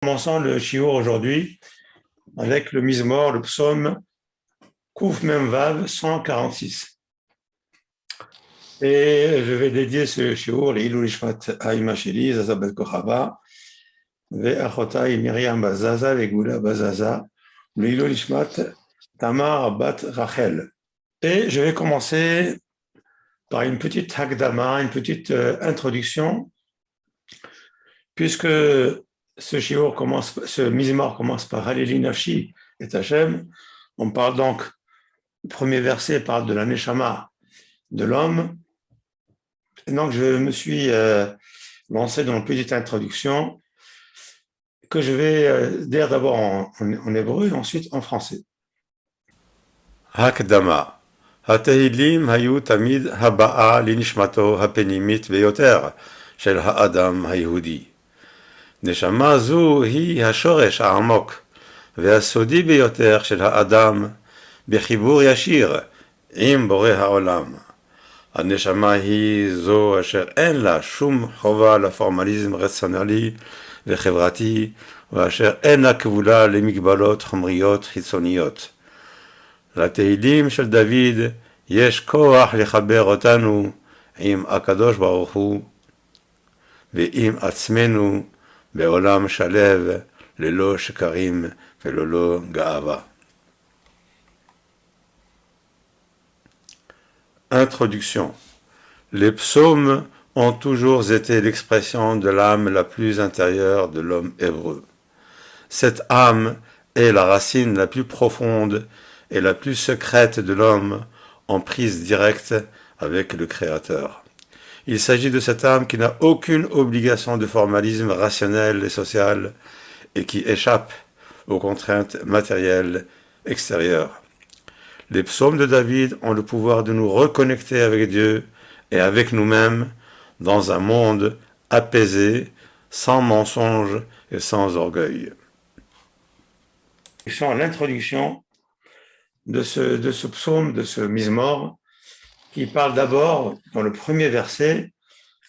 Commençons le shiur aujourd'hui avec le Mizmor, le psaume Kouf Mem Vav 146. Et je vais dédier ce shiur, l'Ilul Ishmat Haïma Sheli, Zaza Bet Kochava, Ve'achotai Miriam Bazaza, Ve'gula Bazaza, l'Ilul Ishmat Tamar Bat Rachel. Et je vais commencer par une petite Hakdama, une petite introduction, puisque ce Mizmor commence par Haleli Nafshi et Hachem. On parle donc, le premier verset parle de la Neshama de l'homme. Et donc, je me suis lancé dans une petite introduction que je vais dire d'abord en hébreu et ensuite en français. הקדמה. התהילים היו תמיד הבאה לנשמתו הפנימית ביותר של האדם היהודי. נשמה זו היא השורש העמוק והסודי ביותר של האדם בחיבור ישיר עם בורא העולם. הנשמה היא זו אשר אין לה שום חובה לפורמליזם רציונלי וחברתי, ואשר אינה כבולה למגבלות חומריות חיצוניות. לתהילים של דוד יש כוח לחבר אותנו עם הקדוש ברוך הוא ועם עצמנו בעולם שלב ללא שקרים וללא גאווה. Introduction. Les psaumes ont toujours été l'expression de l'âme la plus intérieure de l'homme hébreu. Cette âme est la racine la plus profonde et la plus secrète de l'homme, en prise directe avec le Créateur. Il s'agit de cette âme qui n'a aucune obligation de formalisme rationnel et social et qui échappe aux contraintes matérielles extérieures. Les psaumes de David ont le pouvoir de nous reconnecter avec Dieu et avec nous-mêmes dans un monde apaisé, sans mensonges et sans orgueil. L'introduction de ce psaume, de ce Mizmor, qui parle d'abord, dans le premier verset,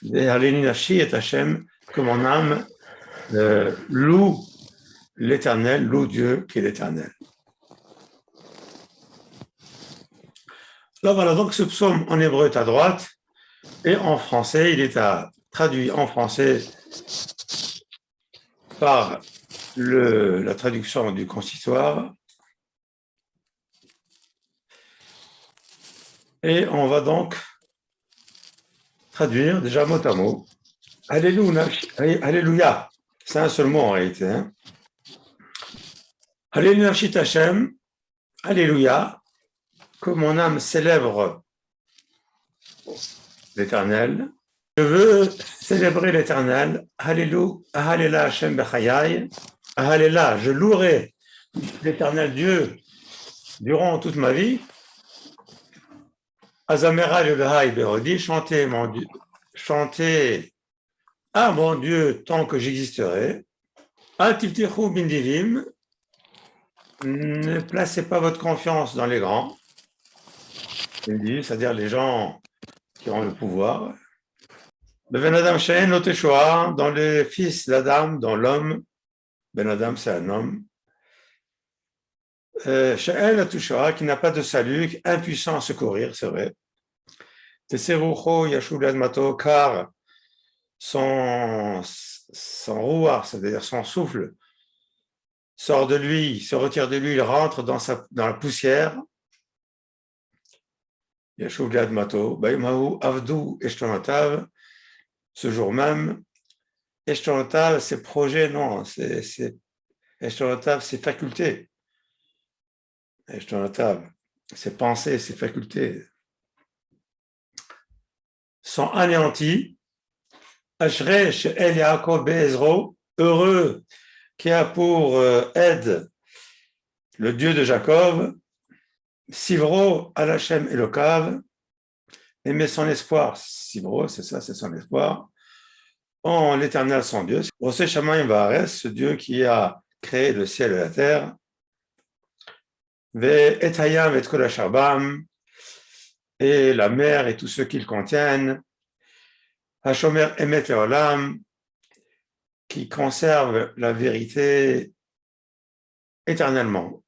de Haleni Nafshi et Hachem, que mon âme loue l'Éternel, loue Dieu qui est l'Éternel. Là, voilà, donc ce psaume en hébreu est à droite, et en français, il est traduit en français par la traduction du consistoire. Et on va donc traduire déjà mot à mot. Alléluia, c'est un seul mot en réalité. Hein. Alléluia, Nafshi Hachem, Alléluia, que mon âme célèbre l'Éternel. Je veux célébrer l'Éternel. Alléluia, Alléluia Hachem Bechayai. Alléluia, je louerai l'Éternel Dieu durant toute ma vie. Azamera Yodahai Berodi, chantez mon Dieu, chantez à mon Dieu tant que j'existerai. Altiftichu bindivim, ne placez pas votre confiance dans les grands, c'est-à-dire les gens qui ont le pouvoir. Ben Adam Shein Loteshua, dans les fils d'Adam, dans l'homme, Ben Adam c'est un homme. Shein Loteshua, qui n'a pas de salut, impuissant à secourir, c'est vrai. Teserucho Yashulad Mato, car son rouar, c'est-à-dire son souffle, sort de lui, se retire de lui, il rentre dans la poussière. Yashulad Mato, Baïmahu Avdu Eshtonotav, ce jour même. Eshtonotav, c'est projet, non, Eshtonotav, c'est faculté. Eshtonotav, c'est pensée, c'est faculté. Sont anéantis. Ashrei she'el Yaakov be'ezro, heureux qui a pour aide le Dieu de Jacob, Sivro al Hashem Elokav, aimer son espoir, Sivro, c'est ça, c'est son espoir, en l'Éternel son Dieu, Rosé Shamayim Va'aretz, ce Dieu qui a créé le ciel et la terre, Ve'et hayam ve'et kol hasharbam, et la mer et tous ceux qui le contiennent, Hashomer Emet Leolam, qui conserve la vérité éternellement.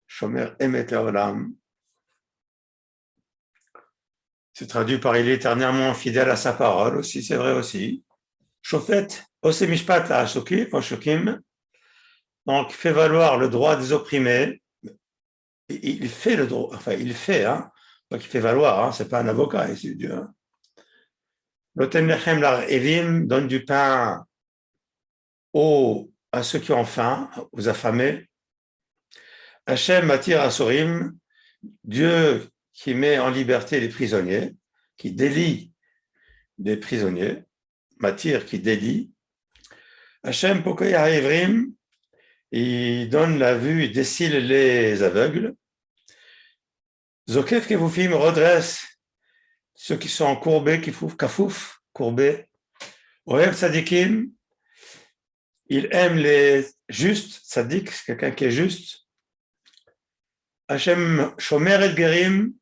Shomer Emet Leolam. C'est traduit par il est éternellement fidèle à sa parole aussi, c'est vrai aussi. Shofet Ose Mishpat Ashukim, donc fait valoir le droit des opprimés. Il fait le droit, enfin il fait, hein, donc il fait valoir, hein, c'est pas un avocat ici, Dieu. Hein. Lotem Lechem Lar Evim donne du pain à ceux qui ont faim, aux affamés. Hachem Matir Asurim, Dieu qui met en liberté les prisonniers, qui délie des prisonniers, Matir qui délie. Hachem Pokoya Evrim, il donne la vue, il décile les aveugles. Zokef Kefufim redresse ceux qui sont courbés, Kafouf, courbés. Oev Sadikim, il aime les justes, Sadik, c'est quelqu'un qui est juste. Hachem Shomer et Gerim,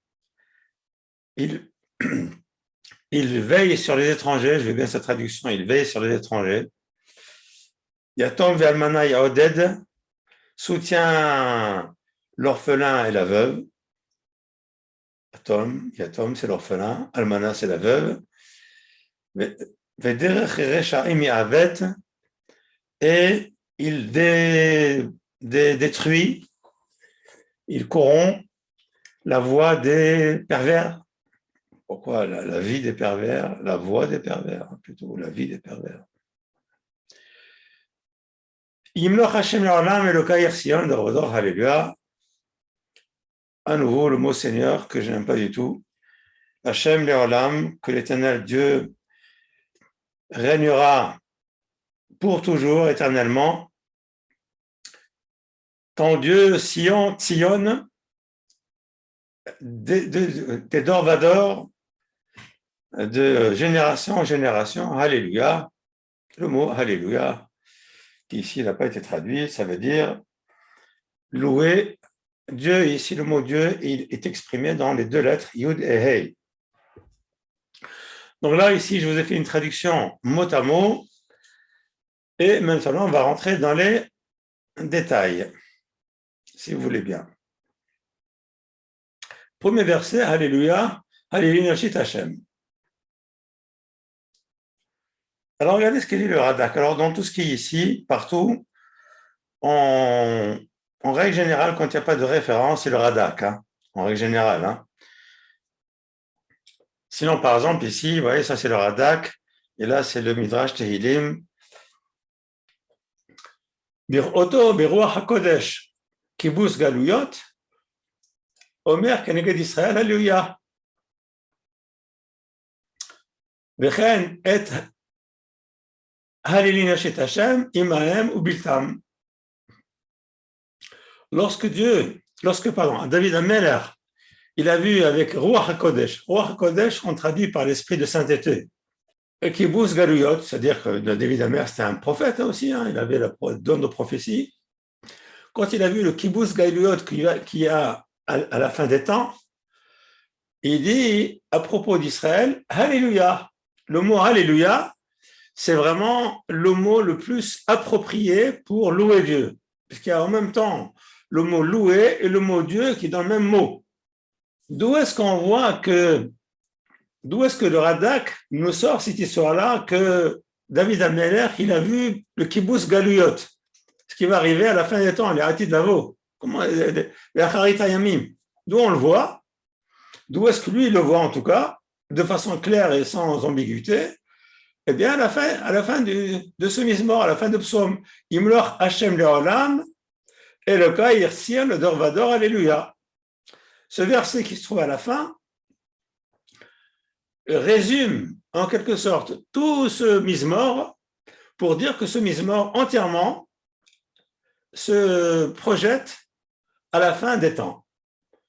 il veille sur les étrangers, je vais bien sa traduction, il veille sur les étrangers. Yatom Ve'almana Yaoded, soutient l'orphelin et la veuve. Yatom, c'est l'orphelin, Almana, c'est la veuve. Vederech Reshaim Yavet, et il détruit, il corrompt la voie des pervers. Pourquoi la vie des pervers, la voie des pervers, plutôt la vie des pervers. Yimloch Hashem Leolam Elokai Yersion Dorodor Alléluia. À nouveau le mot Seigneur que je n'aime pas du tout. Hashem Leolam, que l'Éternel Dieu régnera pour toujours, éternellement. Ton Dieu sillonne des Dorvador de génération en génération. Alléluia. Le mot Alléluia, qui ici n'a pas été traduit, ça veut dire louer Dieu. Ici, le mot Dieu il est exprimé dans les deux lettres Yud et Hey. Donc là, ici, je vous ai fait une traduction mot à mot. Et maintenant, on va rentrer dans les détails, si vous voulez bien. Premier verset, Alléluia, Alléluia, Shit Hashem. Alors, regardez ce qu'il dit le Radak. Alors, dans tout ce qui est ici, partout, en règle générale, quand il n'y a pas de référence, c'est le Radak, hein, en règle générale. Hein. Sinon, par exemple, ici, vous voyez, ça c'est le Radak, et là, c'est le Midrash Tehilim. Bir'oto beruach hakodesh kibus galuyot omer keneged Israël alléluia vechen et halilin yashet Hashem imahem ubiltam. Lorsque David Ameller, il a vu avec Ruach HaKodesh on traduit par l'esprit de sainteté. Et Kibbutz Galuyot, c'est-à-dire que David Ameller, c'était un prophète hein, aussi, hein, il avait le don de prophétie. Quand il a vu le Kibbutz Galuyot qu'il y a à la fin des temps, il dit à propos d'Israël, Alléluia. Le mot Alléluia, c'est vraiment le mot le plus approprié pour louer Dieu. Puisqu'il y a en même temps le mot louer et le mot Dieu qui est dans le même mot. D'où est-ce que le Radak nous sort cette histoire-là que David Ameller, il a vu le Kibbutz Galuyot, ce qui va arriver à la fin des temps, les Hatid Lavo, les Acharit Hayamim. D'où on le voit, d'où est-ce que lui il le voit en tout cas, de façon claire et sans ambiguïté. Eh bien, à la fin de ce Mizmor, à la fin de Psaume, Imloch Hashem Leolam, et le cas Yirsir, le Dorvador, Alléluia. Ce verset qui se trouve à la fin résume en quelque sorte tout ce Mizmor pour dire que ce Mizmor entièrement se projette à la fin des temps.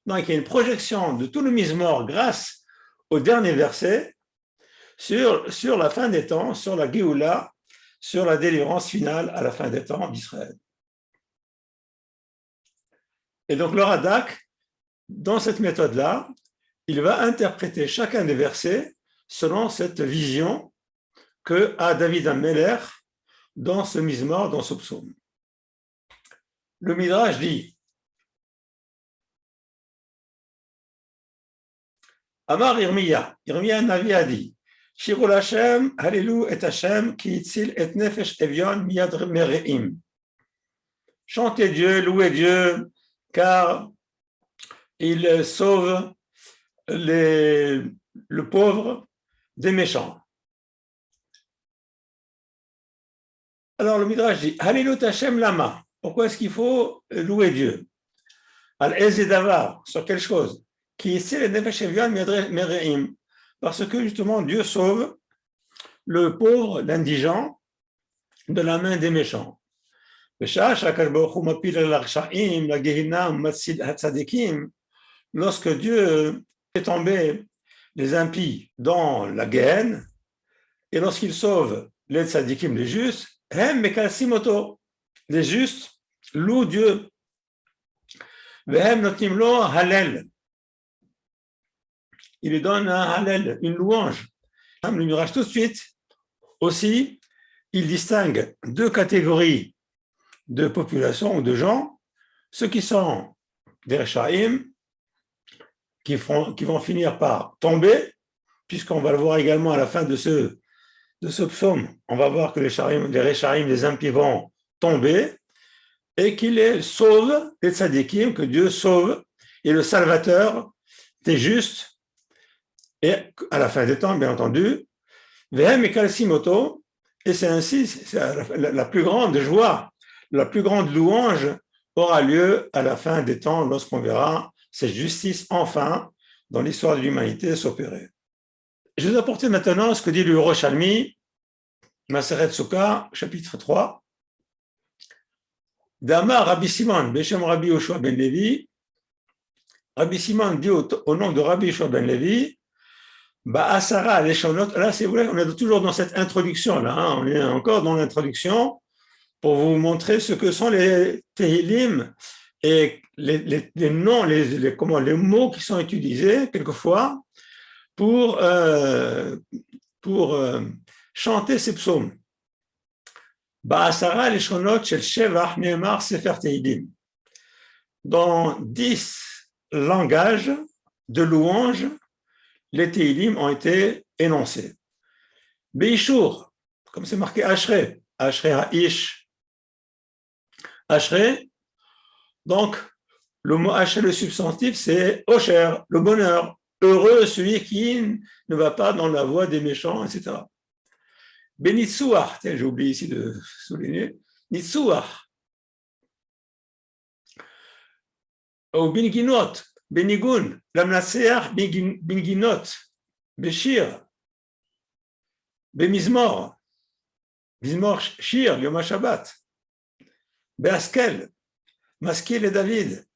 Donc il y a une projection de tout le Mizmor grâce au dernier verset sur la fin des temps, sur la Géoula, sur la délivrance finale à la fin des temps d'Israël. Et donc le Radak, dans cette méthode-là, il va interpréter chacun des versets selon cette vision que à David Ameler dans ce Mizmor, dans ce psaume. Le Midrash dit Amar Irmiya Navi a dit Shirul Hashem, Hallelu et Hashem, ki itzil et nefesh evion miyad mereim. Chantez Dieu, louez Dieu, car il sauve le pauvre des méchants. Alors le Midrash dit Hallelu Hashem lama. Pourquoi est-ce qu'il faut louer Dieu? Al-Ezedavar, sur quelle chose? Qui ici les nefesh evion miyad mereim. Parce que justement Dieu sauve le pauvre, l'indigent, de la main des méchants. Lorsque Dieu fait tomber les impies dans la Géhenne, et lorsqu'il sauve les tzadikim, les justes, les justes louent Dieu. Il lui donne un halel, une louange. Le Midrash tout de suite, aussi, il distingue deux catégories de population ou de gens, ceux qui sont des Rechaim, qui vont finir par tomber, puisqu'on va le voir également à la fin de ce psaume, on va voir que les Rechaim, les impies vont tomber, et qu'il les sauve, les tzadikim, que Dieu sauve, et le salvateur des justes, et à la fin des temps, bien entendu, et c'est ainsi, la plus grande joie, la plus grande louange aura lieu à la fin des temps, lorsqu'on verra cette justice enfin dans l'histoire de l'humanité s'opérer. Je vais vous apporter maintenant ce que dit le Yerushalmi, Maseret Sukkah, chapitre 3. Damar Rabbi Simon, Beshem Rabbi Yoshua ben Levi, Rabbi Simon dit au nom de Rabbi Yoshua ben Levi, Asara, les Shonot, là, c'est vrai, on est toujours dans cette introduction, là, hein, on est encore dans l'introduction pour vous montrer ce que sont les Tehillim et les noms, les mots qui sont utilisés quelquefois pour chanter ces psaumes. Asara, les Shonot, Shel Shevach, Nehemar, Sefer Tehillim. Dans 10 langages de louanges, les Tehillim ont été énoncés. Beishur, comme c'est marqué Ashrei, Ashrei Ha'ish, Ashrei, donc le mot Ashrei, le substantif, c'est Osher, le bonheur, heureux celui qui ne va pas dans la voie des méchants, etc. Benitsuach, j'ai oublié ici de souligner, Nitsuach, ou Binginot, Benigun, Lamnaseach, Binginot, Beshir, Bemizmor, Mizmor Shir, Yom HaShabbat, Beaskel, Maskil et David,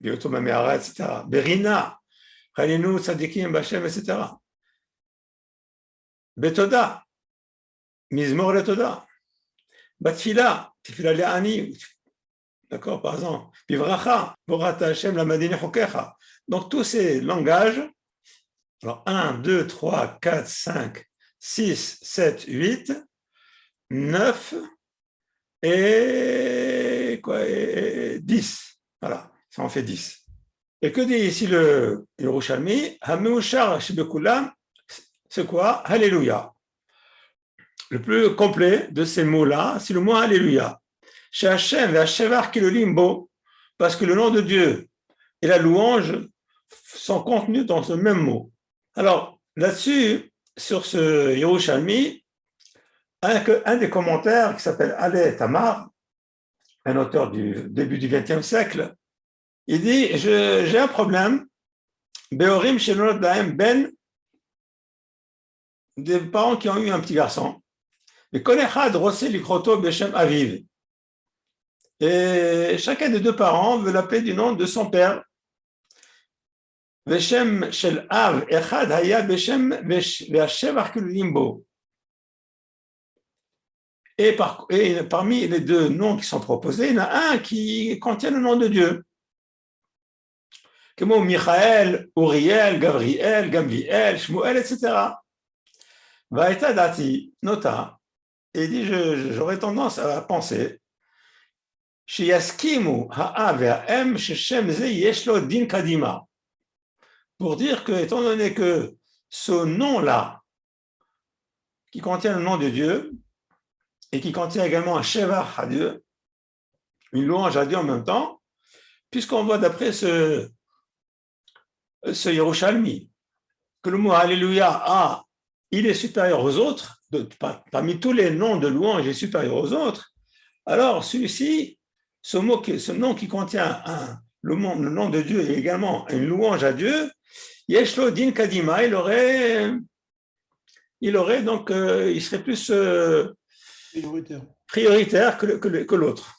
Biotom Me'ara, etc. Berina, Chalenu, Tzadikim, Bachem, etc. Betoda, Mizmor le Toda, Batfila, Tifila Le'ani, d'accord, par exemple, Bivracha, Borata Hashem, la Madine Chokecha. Donc, tous ces langages, alors 1, 2, 3, 4, 5, 6, 7, 8, 9 et 10. Voilà, ça en fait 10. Et que dit ici le Yerushalmi? Hameushar Shebekulam, c'est quoi? Alléluia. Le plus complet de ces mots-là, c'est le mot Alléluia. Chez Hachem et Hashevar qui le limbo, parce que le nom de Dieu et la louange sont contenus dans ce même mot. Alors, là-dessus, sur ce Yerushalmi, un des commentaires qui s'appelle Ale Tamar, un auteur du début du XXe siècle, il dit, j'ai un problème, Beorim Shenot Daem Ben, des parents qui ont eu un petit garçon, mais Kolechad Rosé Likroto Beshem Aviv. Et chacun des deux parents veut l'appeler du nom de son père. Beshem Shel Av Echad Haya Beshem Ve'Hashevach Limbo. Et parmi les deux noms qui sont proposés, il y en a un qui contient le nom de Dieu. Comme Michael, Uriel, Gabriel, Gamliel, Shmuel, etc. Vaeta dati, nota, et dit, j'aurais tendance à penser, Shiyaskimu ha'av ha'em sheshem ze yesh lo din kadima, pour dire que, étant donné que ce nom-là, qui contient le nom de Dieu, et qui contient également un shevach à Dieu, une louange à Dieu en même temps, puisqu'on voit d'après ce Yerushalmi, que le mot Alléluia, il est supérieur aux autres, parmi tous les noms de louange, il est supérieur aux autres, alors celui-ci, ce nom qui contient le nom de Dieu et également une louange à Dieu, Yeshlo Din Kadima, il serait plus prioritaire que l'autre.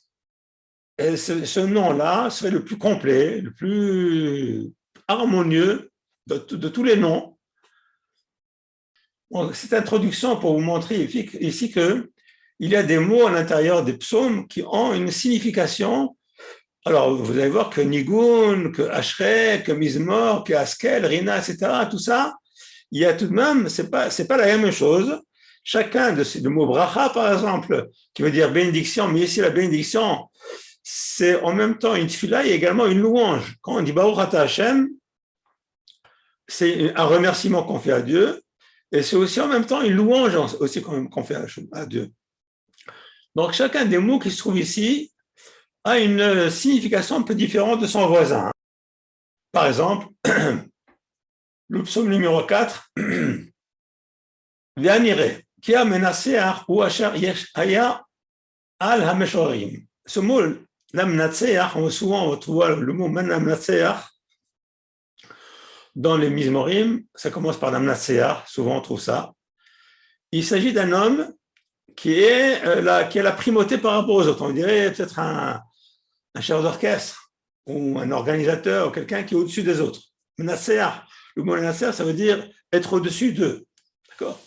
Et ce nom-là serait le plus complet, le plus harmonieux de tous les noms. Bon, cette introduction pour vous montrer ici qu'il y a des mots à l'intérieur des psaumes qui ont une signification. Alors, vous allez voir que Nigun, que Ashrei, que Mizmor, que Askel, Rina, etc., tout ça, il y a tout de même, c'est pas la même chose. Chacun de ces mots, bracha par exemple, qui veut dire bénédiction, mais ici la bénédiction, c'est en même temps une tefila et également une louange. Quand on dit Baruch Ata Hashem, c'est un remerciement qu'on fait à Dieu, et c'est aussi en même temps une louange aussi qu'on fait à Dieu. Donc chacun des mots qui se trouvent ici a une signification un peu différente de son voisin. Par exemple, le psaume numéro 4, V'anire, qui a menacé ou asher yesh haya al hameshorim. Ce mot, l'amnatseach, souvent on trouve le mot manamnatseach dans les Mizmorim, ça commence par l'amnatseach, souvent on trouve ça. Il s'agit d'un homme qui a la primauté par rapport aux autres. On dirait peut-être un chef d'orchestre ou un organisateur ou quelqu'un qui est au-dessus des autres. Menatseach, le mot menatseach, ça veut dire être au-dessus d'eux. D'accord?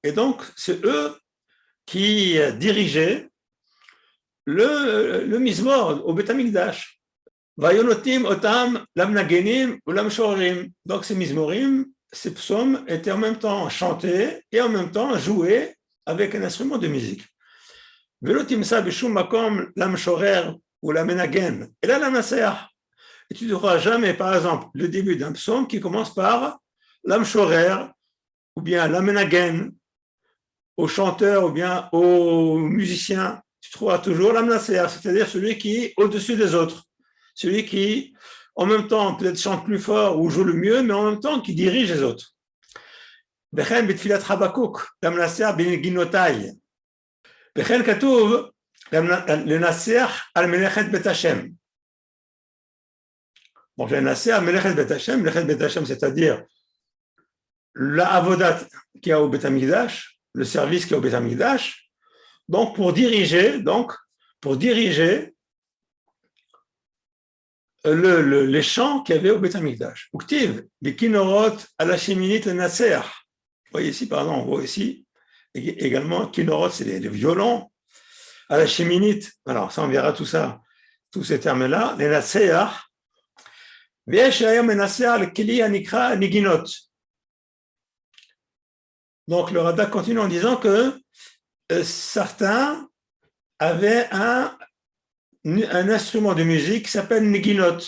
Et donc, c'est eux qui dirigeaient le Mizmor au Beth Amikdash. Donc, ces Mizmorim, ces psaumes étaient en même temps chantés et en même temps joués avec un instrument de musique. Et là, et tu ne trouveras jamais, par exemple, le début d'un psaume qui commence par l'amshorer, ou bien l'amenagen, au chanteur, ou bien au musicien. Tu trouveras toujours l'amnaser, c'est-à-dire celui qui est au-dessus des autres. Celui qui, en même temps, peut-être chante plus fort ou joue le mieux, mais en même temps qui dirige les autres. Bechen betfilat Habakkuk, l'amnaser ben ginotai. Bechen katuv, l'amnaser al melechet bet Hashem. Donc, le Nasser, Melechet Bet Hashem, c'est-à-dire la avodat qui a au Bet Amikdash, le service qui est au Bet Amikdash, donc pour diriger les chants qu'il y avait au Bet Amikdash. Uktiv, Bikinorot, Alashiminit, le Nasser. Vous voyez ici, pardon, on voit ici également, Kinorot, c'est les violons. Alashiminit, alors ça, on verra tout ça, tous ces termes-là, les Nasser. Donc le Radak continue en disant que certains avaient un instrument de musique qui s'appelle Neginot.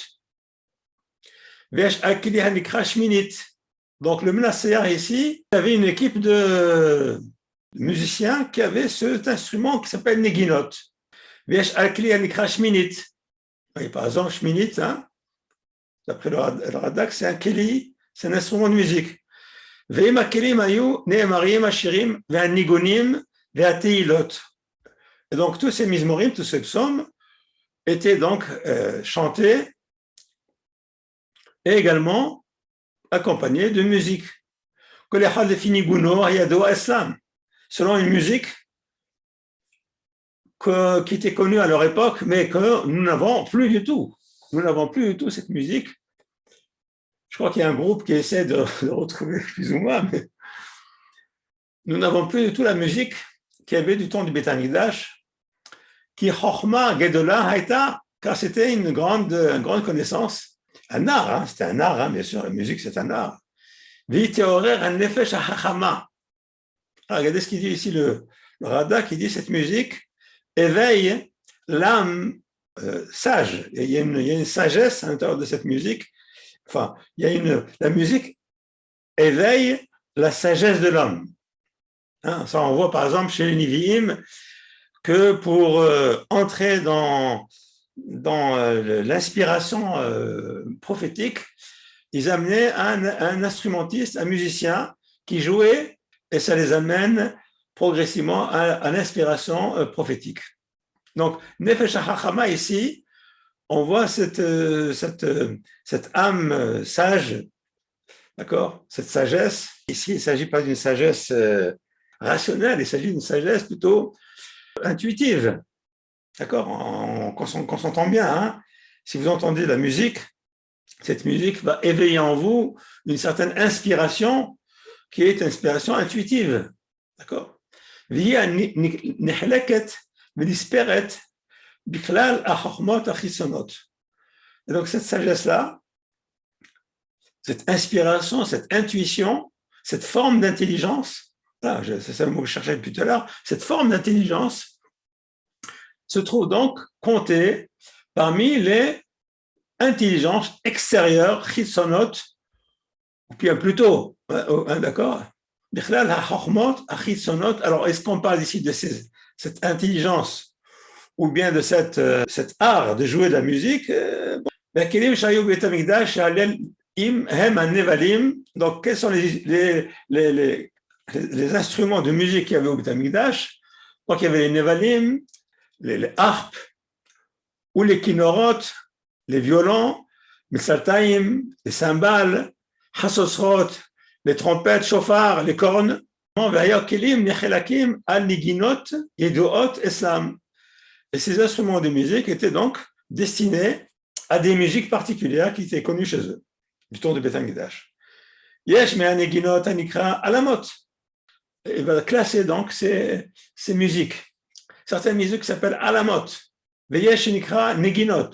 Donc le Menasséar ici avait une équipe de musiciens qui avait cet instrument qui s'appelle Neginot. Par exemple, Shminit, hein, d'après le Radak, c'est un keli, c'est un instrument de musique. Et donc tous ces mizmorim, tous ces psaumes étaient donc chantés et également accompagnés de musique. Selon une musique qui était connue à leur époque, mais que nous n'avons plus du tout. Nous n'avons plus du tout cette musique. Je crois qu'il y a un groupe qui essaie de retrouver plus ou moins, mais nous n'avons plus du tout la musique qu'il y avait du temps du Beth Amikdash, qui Chochma Gedola Haïta, car c'était une grande connaissance. un art, hein, c'était un art, hein, bien sûr, la musique c'est un art. Viteorer un nefesh hachama. Regardez ce qu'il dit ici le Rada qui dit cette musique éveille l'âme sage. Il y a une sagesse à l'intérieur de cette musique. Enfin, la musique éveille la sagesse de l'homme. Hein, ça, on voit par exemple chez les Nivi'im que pour entrer dans l'inspiration prophétique, ils amenaient un instrumentiste, un musicien qui jouait et ça les amène progressivement à l'inspiration prophétique. Donc, Nefesh HaChachama, ici, on voit cette âme sage, d'accord, cette sagesse. Ici, il ne s'agit pas d'une sagesse rationnelle, il s'agit d'une sagesse plutôt intuitive, d'accord, qu'on s'entend bien. Hein. Si vous entendez la musique, cette musique va éveiller en vous une certaine inspiration qui est une inspiration intuitive, d'accord. Et donc cette sagesse-là, cette inspiration, cette intuition, cette forme d'intelligence, c'est ça le mot que je cherchais depuis tout à l'heure, cette forme d'intelligence se trouve donc comptée parmi les intelligences extérieures, chitsonot, ou bien plutôt, d'accord. Alors, est-ce qu'on parle ici de cette intelligence ou bien de cet art de jouer de la musique? Donc, quels sont les instruments de musique qu'il y avait au Beth Amikdash? Donc, il y avait les nevalim, les harpes, ou les kinorotes, les violons, les saltaïm, les cymbales, hasosrot, les trompettes, chauffards, les cornes, et ces instruments de musique étaient donc destinés à des musiques particulières qui étaient connues chez eux, du temps de Beth Amikdash. Yesh me'aneginot anikra alamot. Il va classer donc ces musiques. Certaines musiques s'appellent alamot. Veyesh nikra neginot.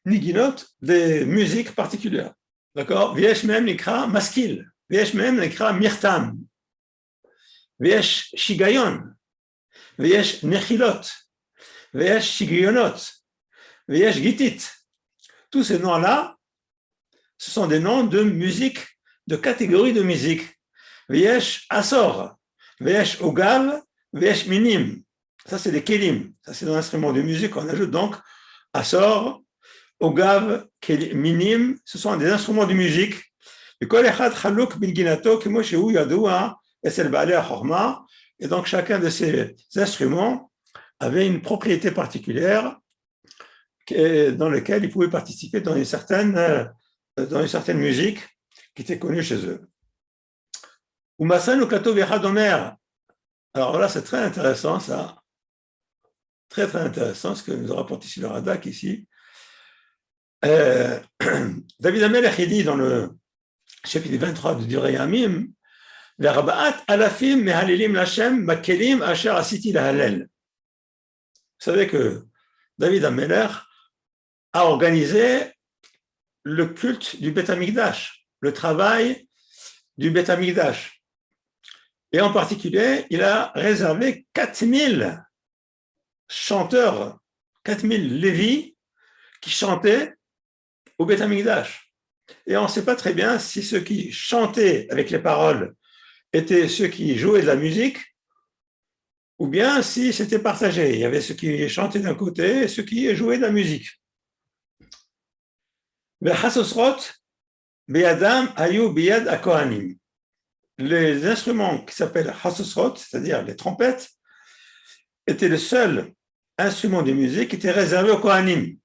Neginot, des musiques particulières. D'accord? Veyesh même nikra maskil. ויש מהם נקרא מרתם, ויש שיגיון, ויש נחילות, ויש שיגיונות, ויש גיטית. Tous ces noms-là, ce sont des noms de musique, de catégories de musique. ויש עשור, ויש עוגב, ויש מינים. Ça, c'est des kelim. Ça, c'est un instrument de musique qu'on ajoute donc עשור, עוגב, מינים. Ce sont des instruments de musique. Et donc chacun de ces instruments avait une propriété particulière dans laquelle ils pouvaient participer dans une certaine musique qui était connue chez eux. Alors là, c'est très intéressant ça, très très intéressant ce que nous rapporte ici le Radak ici. David Amelech il dit dans le chapitre 23 de Durei Yamim, Verbaat alafim mehalilim lachem makelim asher asiti lahalel. Vous savez que David Amelech a organisé le culte du Beth Amikdash, le travail du Beth Amikdash. Et en particulier, il a réservé 4000 chanteurs, 4000 lévis qui chantaient au Beth Amikdash. Et on ne sait pas très bien si ceux qui chantaient avec les paroles étaient ceux qui jouaient de la musique ou bien si c'était partagé. Il y avait ceux qui chantaient d'un côté et ceux qui jouaient de la musique. Les instruments qui s'appellent hasosrot, c'est-à-dire les trompettes, étaient le seul instrument de musique qui était réservé aux Kohanim.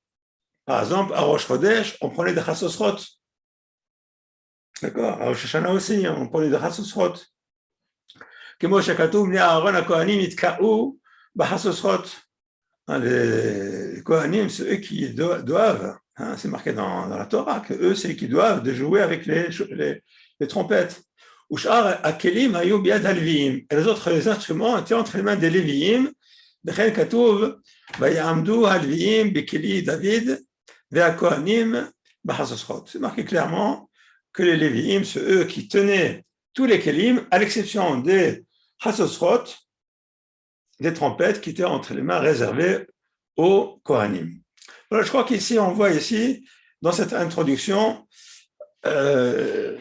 Par exemple, à Rosh Chodesh, on prenait des hasosrot. D'accord, à Rosh Hashanah aussi, on prenait des hasosrot. כמו שכתוב, בני אהרון הכהנים יתקעו בחסוסרות. Les Kohanim, c'est eux qui doivent, hein, c'est marqué dans la Torah, que eux, c'est eux qui doivent de jouer avec les trompettes. ושאר הכלים היו ביד הלוויים. Et les autres instruments étaient entre les mains des Lévi'im. וכן כתוב, ויעמדו הלוויים בכלי דוד, והכהנים Bahasosrot. C'est marqué clairement que les Lévi'im, c'est eux qui tenaient tous les Kélim, à l'exception des Hasosrot, des trompettes qui étaient entre les mains réservées aux Kohanim. Voilà, je crois qu'ici, on voit ici, dans cette introduction, un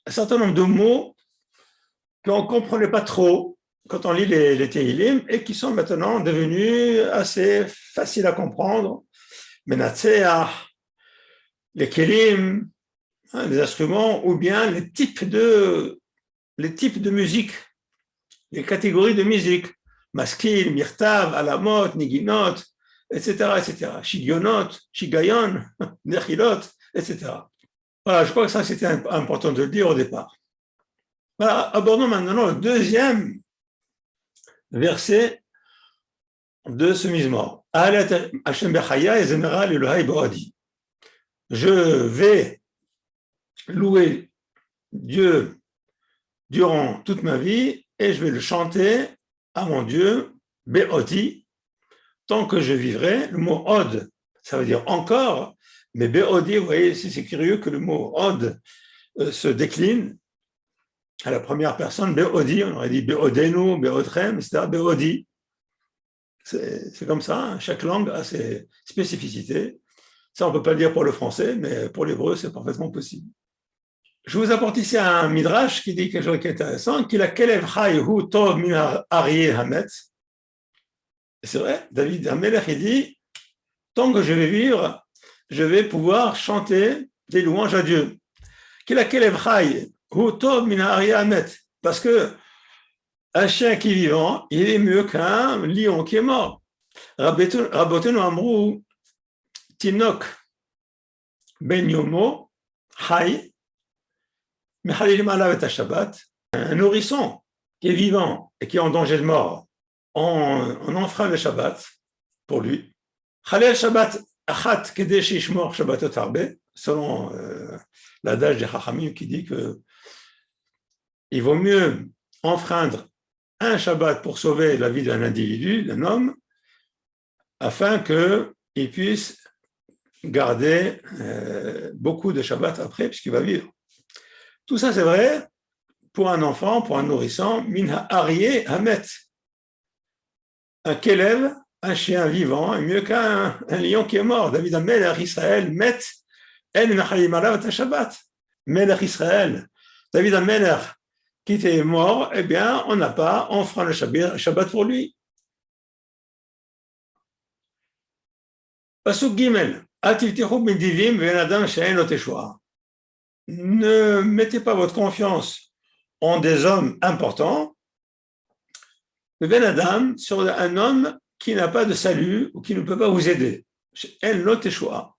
certain nombre de mots qu'on ne comprenait pas trop quand on lit les Tehillim et qui sont maintenant devenus assez faciles à comprendre. Menatseach, les Kélim, les instruments, ou bien les types de musique, les catégories de musique, maskil, mirtav, alamot, niginot, etc., etc., shigionot, shigayon, nechilot, etc. Voilà, je crois que ça c'était important de le dire au départ. Voilà, abordons maintenant le deuxième verset de ce Mizmor. Je vais louer Dieu durant toute ma vie et je vais le chanter à mon Dieu, Be'oti, tant que je vivrai. Le mot Od, ça veut dire encore, mais Be'odi, vous voyez, c'est curieux que le mot Od se décline à la première personne, Be'odi, on aurait dit Be'odenu, Be'odrem, etc., Be'odi. C'est comme ça, hein. Chaque langue a ses spécificités. Ça, on ne peut pas le dire pour le français, mais pour l'hébreu, c'est parfaitement possible. Je vous apporte ici un midrash qui dit quelque chose qui est intéressant, qu'il a Kelev Chai Hu Tov Min Aryeh Hamet. C'est vrai, David Hamelech, il dit, tant que je vais vivre, je vais pouvoir chanter des louanges à Dieu. Qu'il a Kelev Chai Hu Tov Min Aryeh Hamet. Parce que un chien qui est vivant, il est mieux qu'un lion qui est mort. Rabbotenu Amrou Tinok Ben Yomo Chai. Un nourrisson qui est vivant et qui est en danger de mort, on enfreint le Shabbat pour lui. Selon l'adage des Chachamim qui dit qu'il vaut mieux enfreindre un Shabbat pour sauver la vie d'un individu, d'un homme, afin qu'il puisse garder beaucoup de Shabbat après, puisqu'il va vivre. Tout ça, c'est vrai pour un enfant, pour un nourrisson, min ha'aryeh hamet. Un kélev, un chien vivant, est mieux qu'un lion qui est mort. David Amelech Israël met el nachayim alav et Shabbat. Melech Israël, David Amelech qui était mort, eh bien, on n'a pas enfreint le Shabbat pour lui. Pasuk Gimel, ativtichu b'nedivim ve'en adam she'en lo teshuah. Ne mettez pas votre confiance en des hommes importants, le Ben Adam, sur un homme qui n'a pas de salut ou qui ne peut pas vous aider. Elle l'autre choix.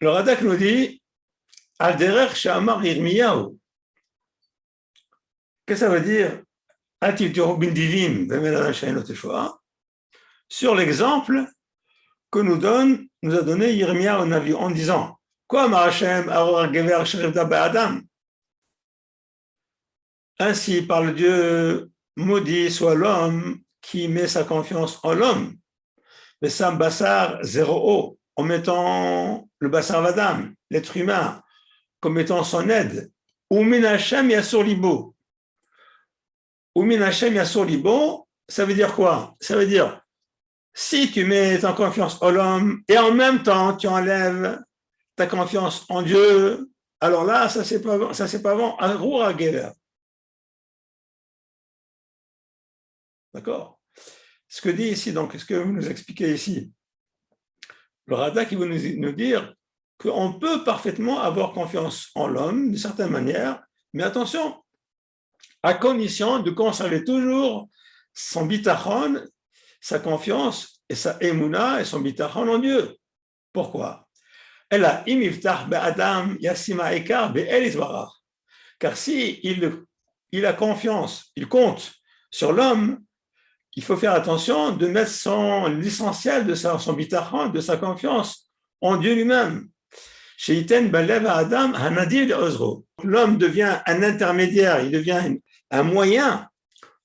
Le Radak nous dit Al derech she'amar Yirmiyahu. Qu'est-ce que ça veut dire Ativ tiru bin divim ben Adam she'en lo teshuah. Sur l'exemple que nous a donné Yirmiya au Navi en disant Quoi Hashem aror gever shrivda ba'adam. Ainsi parle Dieu, maudit soit l'homme qui met sa confiance en l'homme, mais sam basar zéro haut, en mettant le basar vadam, l'être humain, comme étant son aide. Ou min Hashem yasur libo. Ou min Hashem yasur libo, ça veut dire quoi? Ça veut dire si tu mets ta confiance en l'homme et en même temps tu enlèves ta confiance en Dieu, alors là, ça c'est pas bon. Arura gever. D'accord? Ce que dit ici, donc, ce que vous nous expliquez ici, le Radak qui veut nous dire qu'on peut parfaitement avoir confiance en l'homme d'une certaine manière, mais attention, à condition de conserver toujours son bitachon, sa confiance et sa émouna et son bitachon en Dieu. Pourquoi? Car si il a confiance, il compte sur l'homme, il faut faire attention de mettre l'essentiel de son bitachon, de sa confiance en Dieu lui-même. L'homme devient un intermédiaire, il devient un moyen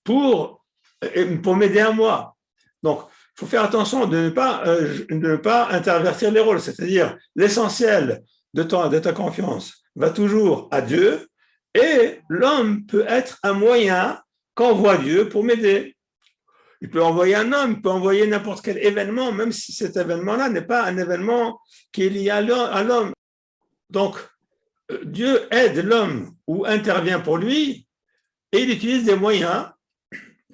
pour m'aider à moi. Donc, faut faire attention de ne pas intervertir les rôles, c'est-à-dire l'essentiel de ta confiance va toujours à Dieu et l'homme peut être un moyen qu'envoie Dieu pour m'aider. Il peut envoyer un homme, il peut envoyer n'importe quel événement, même si cet événement-là n'est pas un événement qui est lié à l'homme. Donc, Dieu aide l'homme ou intervient pour lui et il utilise des moyens,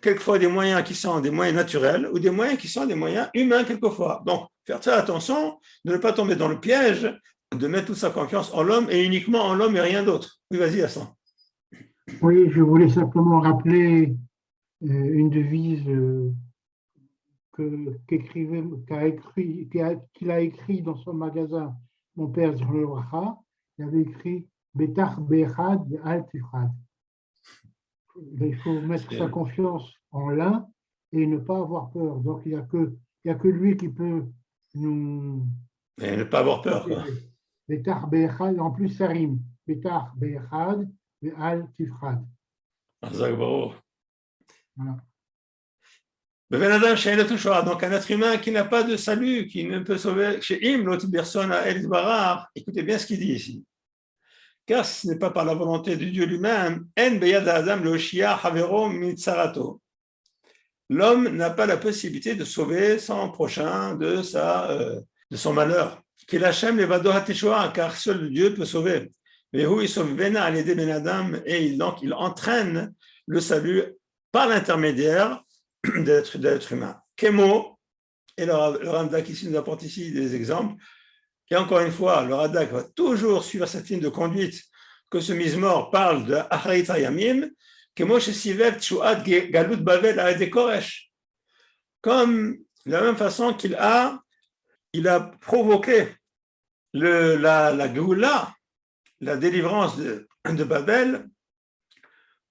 quelquefois des moyens qui sont des moyens naturels ou des moyens qui sont des moyens humains quelquefois. Donc, faire très attention de ne pas tomber dans le piège de mettre toute sa confiance en l'homme et uniquement en l'homme et rien d'autre. Oui, vas-y, Hassan. Oui, je voulais simplement rappeler une devise qu'il a écrit dans son magasin, mon père sur le Bracha. Il avait écrit Betach Bechad Al Tifrad. Il faut mettre sa confiance en l'un et ne pas avoir peur. Donc, il n'y a que lui qui peut nous. Et ne pas avoir peur, quoi. Betach Bechad, en plus, ça rime. Betach Bechad Al Tifrad. Voilà. Voilà. Donc, un être humain qui n'a pas de salut, qui ne peut sauver chez Im, l'autre personne à El Barar, écoutez bien ce qu'il dit ici. Car ce n'est pas par la volonté de Dieu lui-même, l'homme n'a pas la possibilité de sauver son prochain de son malheur. Qu'il Hachem levado hateshua, car seul Dieu peut sauver. Mais où il sauve Bena al yedei ben Adam, et donc il entraîne le salut par l'intermédiaire de l'être humain. Kemo, et le Radak ici nous apporte ici des exemples. Et encore une fois, le Radak va toujours suivre cette ligne de conduite que ce Mizmor parle de Acharit Hayamim, Kemo shesivet shuat galut Bavel à Koresh. Comme de la même façon qu'il a provoqué la Géoula, la délivrance de Babel,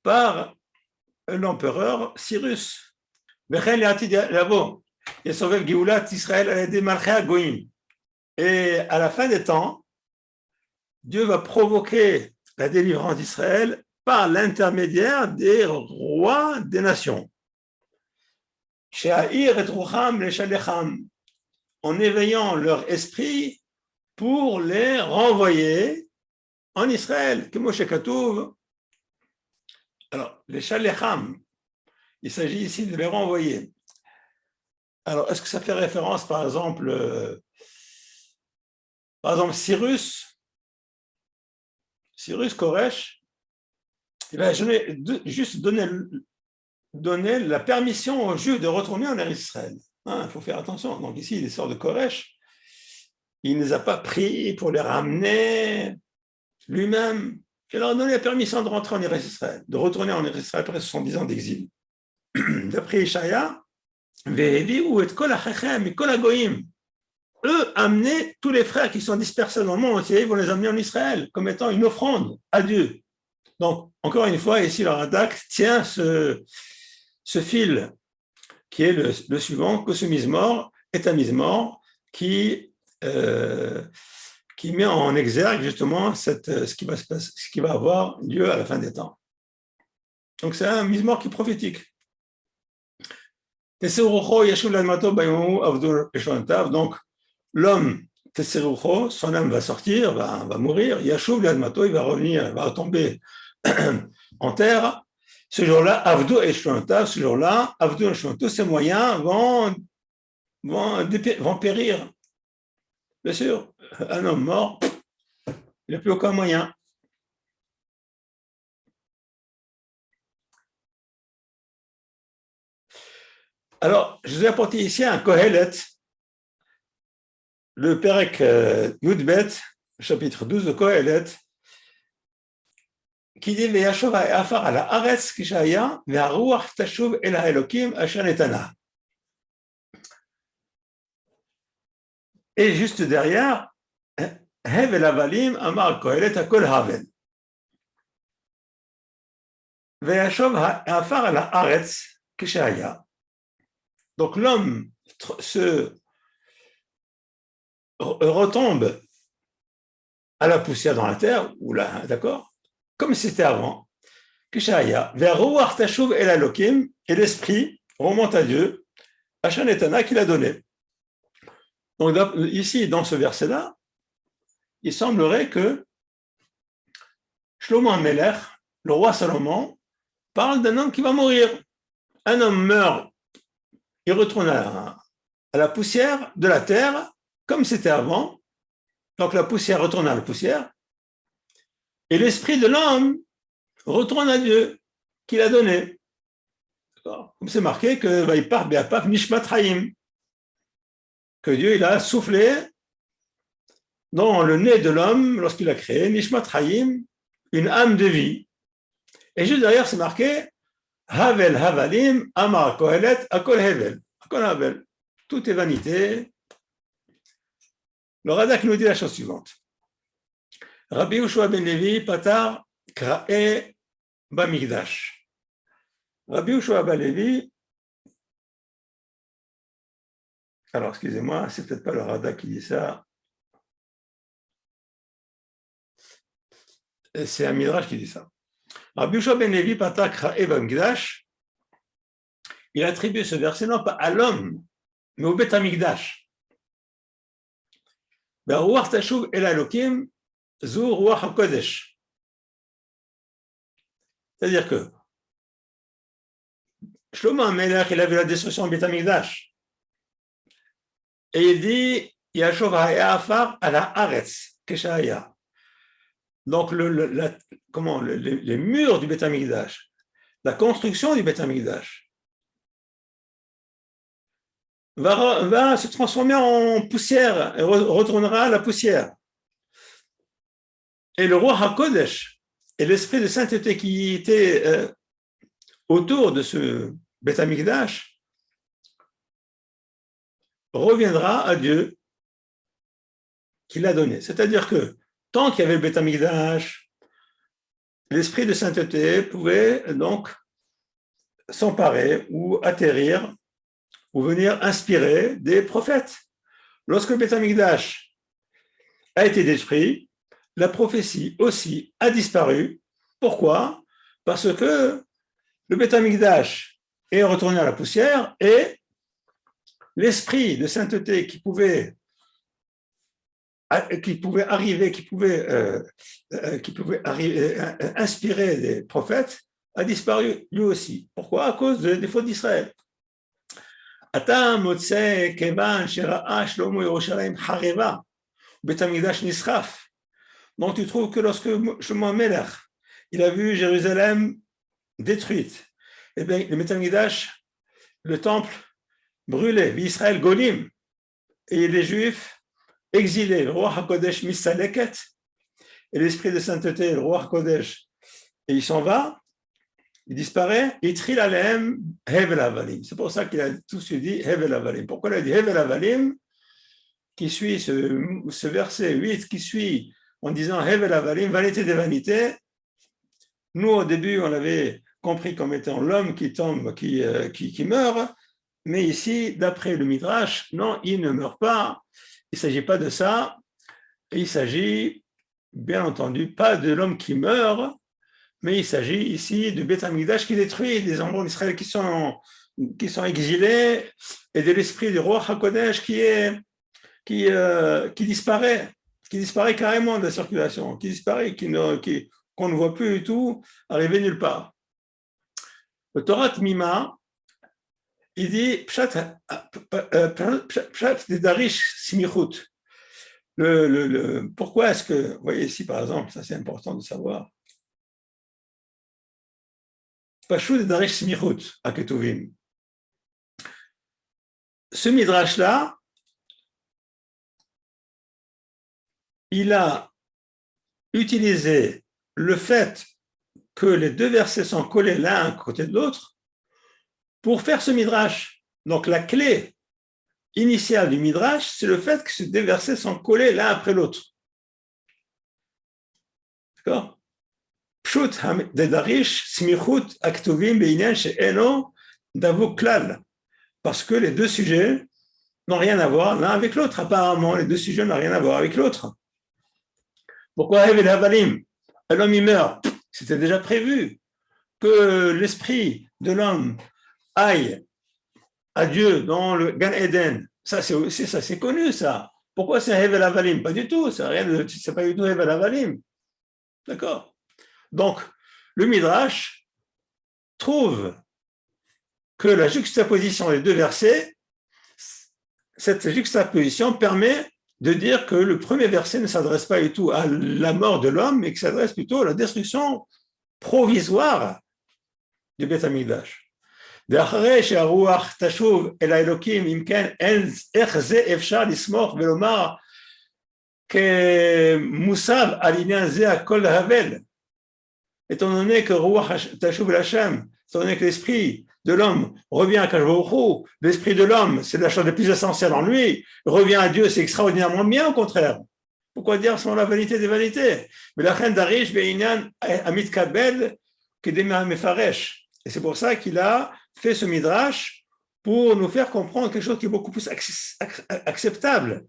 par l'empereur Cyrus. Et à la fin des temps, Dieu va provoquer la délivrance d'Israël par l'intermédiaire des rois des nations. En éveillant leur esprit pour les renvoyer en Israël. Alors, les Shalecham, il s'agit ici de les renvoyer. Alors, est-ce que ça fait référence, par exemple, Cyrus Koresh, il va juste donner la permission aux Juifs de retourner en Israël. Il faut faire attention. Donc ici, il sort de Koresh, il ne les a pas pris pour les ramener lui-même. Il leur a donné la permission de rentrer en Israël, de retourner en Israël après 70 ans d'exil. D'après Ishaïa, eux amener tous les frères qui sont dispersés dans le monde entier, ils vont les amener en Israël comme étant une offrande à Dieu. Donc, encore une fois, ici, le Radak tient ce fil qui est le suivant, que ce Mizmor est un Mizmor qui met en exergue justement ce qui va avoir lieu à la fin des temps. Donc, c'est un Mizmor qui est prophétique. Donc, l'homme, son âme va sortir, va mourir, Yashuv l'admato, il va revenir, il va tomber en terre. Ce jour-là, Avdu et Shontav, ses moyens vont périr. Bien sûr, un homme mort, il n'a plus aucun moyen. Alors, je vous ai apporté ici un Kohelet, le Perek Yudbet, chapitre 12 de Kohelet, qui dit Ve'yashov ha'afar ala haaretz kishaya ve'haruach tashuv el ha'elokim asher netana. Et juste derrière, Hevel avalim amar Kohelet hakol haven. Ve'yashov ha'afar ala haaretz kishaya. Donc l'homme se retombe à la poussière dans la terre, ou là, d'accord, comme c'était avant. Kishaya, vers Ruach Tashuv El Elokim, et l'esprit remonte à Dieu. Hachanetana qu'il a donné. Donc ici, dans ce verset-là, il semblerait que Shlomo HaMelech, le roi Salomon, parle d'un homme qui va mourir. Un homme meurt, il retourne à la poussière de la terre, comme c'était avant. Donc la poussière retourne à la poussière. Et l'esprit de l'homme retourne à Dieu, qu'il a donné. Comme c'est marqué que Vaipar Be'apav Nishmat Hayim, que Dieu il a soufflé dans le nez de l'homme lorsqu'il a créé Nishmat Hayim, une âme de vie. Et juste derrière, c'est marqué Havel Havalim Amar Kohelet Akol Hevel. Akol Havel. Tout est vanité. Le Radak nous dit la chose suivante. Rabbi Yehoshua ben Levi Patar Kra'e Bamigdash. Rabbi Yehoshua ben Levi, alors excusez-moi, c'est peut-être pas le Radak qui dit ça. C'est un Midrash qui dit ça. Rabbi Yehoshua ben Levi Patar Kra'e Bamigdash, il attribue ce verset non pas à l'homme, mais au Beth Amikdash. Ruach Tashuv El Elokim Zu Ruach HaKodesh. C'est-à-dire que Shlomo HaMelech, il a vu la destruction du Beth Amikdash. Et il dit Yashov Ha'afar ala Haaretz Keshaya. Donc, les murs du Beth Amikdash, la construction du Beth Amikdash, va se transformer en poussière et retournera à la poussière. Et le roi HaKodesh et l'esprit de sainteté qui était autour de ce Beth Amikdash reviendra à Dieu qui l'a donné. C'est-à-dire que tant qu'il y avait le Beth Amikdash, l'esprit de sainteté pouvait donc s'emparer ou atterrir ou venir inspirer des prophètes. Lorsque le Beth Amikdash a été détruit, la prophétie aussi a disparu. Pourquoi? Parce que le Beth Amikdash est retourné à la poussière et l'esprit de sainteté qui pouvait inspirer des prophètes a disparu lui aussi. Pourquoi? À cause des fautes d'Israël. אתה מוצא כיוון שראה שלמה ירושלים חרבה, בית המקדש נשרף. Donc tu trouves que lorsque Shlomo HaMelech, il a vu Jérusalem détruite, et bien le Beit HaMikdash, le temple brûlé, Israël Golim, et les Juifs exilés, le roi HaKodesh Missaleket, et l'esprit de sainteté, le roi HaKodesh, et il s'en va, il disparaît, et Tril Alem Hevel Avalim. C'est pour ça qu'il a tout de suite dit Hevel Avalim. Pourquoi il a dit Hevel Avalim, qui suit ce verset 8, qui suit en disant Hevel Avalim, vanité des vanités. Nous, au début, on l'avait compris comme étant l'homme qui tombe, qui meurt, mais ici, d'après le Midrash, non, il ne meurt pas. Il ne s'agit pas de ça. Il s'agit, bien entendu, pas de l'homme qui meurt, mais il s'agit ici du Beth Amikdash qui détruit, des endroits d'Israël qui sont exilés, et de l'esprit du roi HaKodesh qui disparaît carrément de la circulation, qui disparaît, qu'on ne voit plus du tout arriver nulle part. Le Torah Mima, il dit Pshat de Darish Simichut. Pourquoi est-ce que, vous voyez ici par exemple, ça c'est important de savoir, Pashut de Darish Simichut à Ketuvim. Ce midrash-là, il a utilisé le fait que les deux versets sont collés l'un à côté de l'autre pour faire ce midrash. Donc la clé initiale du midrash, c'est le fait que ces deux versets sont collés l'un après l'autre. D'accord? Pshut de Darish Smichut Aktuvim Beinyan She'eno Davuk Klal. Parce que les deux sujets n'ont rien à voir l'un avec l'autre. Apparemment, les deux sujets n'ont rien à voir avec l'autre. Pourquoi Hevel Havalim? L'homme il meurt. C'était déjà prévu que l'esprit de l'homme aille à Dieu dans le Gan Eden, ça c'est connu ça. Pourquoi c'est Hevel Avalim? Pas du tout, c'est pas du tout Hevel Avalim. D'accord? Donc, le Midrash trouve que la juxtaposition des deux versets, cette juxtaposition permet de dire que le premier verset ne s'adresse pas du tout à la mort de l'homme, mais qu'il s'adresse plutôt à la destruction provisoire du Beth Amikdash. ואחרי שהרוח תשוב אל האלוקים, אם כן, איך זה אפשר לסמוך ולומר כמוסב על עניין זה הכל להבל. Étant donné que רוח תשוב אל השם, étant donné que l'esprit de l'homme revient à Akadosh Baruch Hu, l'esprit de l'homme, c'est la chose la plus essentielle en lui, revient à Dieu, c'est extraordinairement bien, au contraire. Pourquoi dire sans la vanité des vanités? Mais la reine d'Arish Be'inyan Amit Kabel Kedema Mefaresh. Et c'est pour ça qu'il a fait ce midrash pour nous faire comprendre quelque chose qui est beaucoup plus acceptable.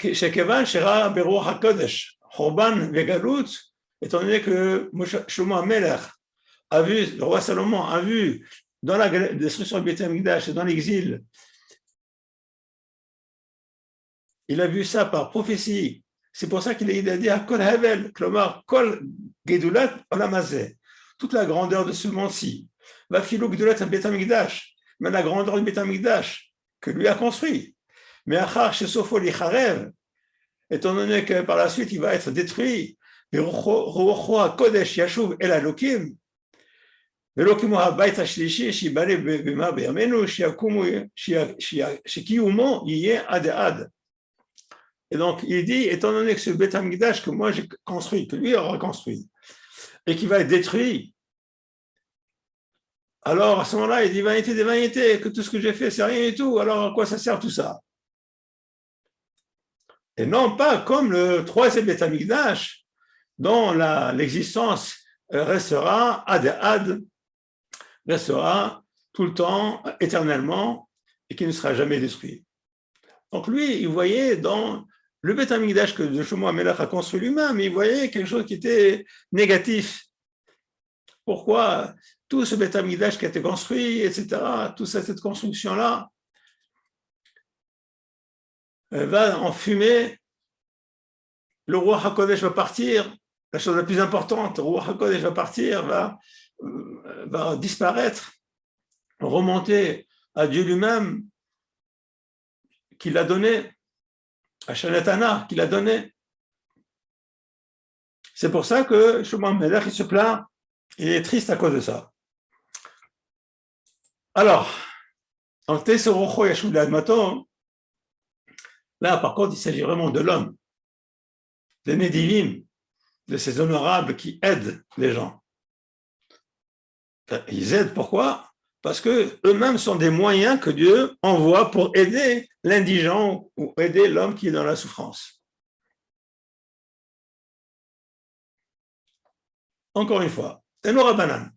Chez Kevan, Shera Beruach HaKodesh, Chorban Vegalut, étant donné que Shlomo HaMelech a vu, le roi Salomon a vu dans la destruction du Beth Amikdash et dans l'exil, il a vu ça par prophétie. C'est pour ça qu'il a dit à Kol Havel, Klomar, Kol Gedulat Olamazeh, toute la grandeur de ce monde-ci. Va filou Gedulat Beth Amikdash, mais la grandeur du Beth Amikdash que lui a construit. Mais Achar Shesofo Licharev, étant donné que par la suite il va être détruit, Rucho HaKodesh Yashuv El Elokim, Elokim HaBait HaShlishi Shibale Bema B'Yamenu Shekiyumo Yiyeh Ad Ad. Et donc, il dit, étant donné que ce Beth Amikdash que moi j'ai construit, que lui aura construit, et qui va être détruit, alors à ce moment-là, il dit, vanité des vanités, que tout ce que j'ai fait, c'est rien du tout, alors à quoi ça sert tout ça? Et non pas comme le troisième Beth Amikdash, dont l'existence restera ad, restera tout le temps, éternellement, et qui ne sera jamais détruit. Donc lui, il voyait dans le Beth Amikdash que Shlomo HaMelech a construit lui-même, il voyait quelque chose qui était négatif. Pourquoi tout ce Beth Amikdash qui a été construit, etc., toute cette construction-là va en fumée, le roi HaKodesh va partir, la chose la plus importante, le roi HaKodesh va partir, va disparaître, remonter à Dieu lui-même, qui l'a donné, à Shanatana, qui l'a donné. C'est pour ça que Shlomo HaMelech, il se plaint, il est triste à cause de ça. Alors, en Tesorocho Yashuv Le'admato, là, par contre, il s'agit vraiment de l'homme, des Nédivim, de ces honorables qui aident les gens. Ils aident, pourquoi? Parce qu'eux-mêmes sont des moyens que Dieu envoie pour aider l'indigent ou aider l'homme qui est dans la souffrance. Encore une fois, Tenu Rabbanan.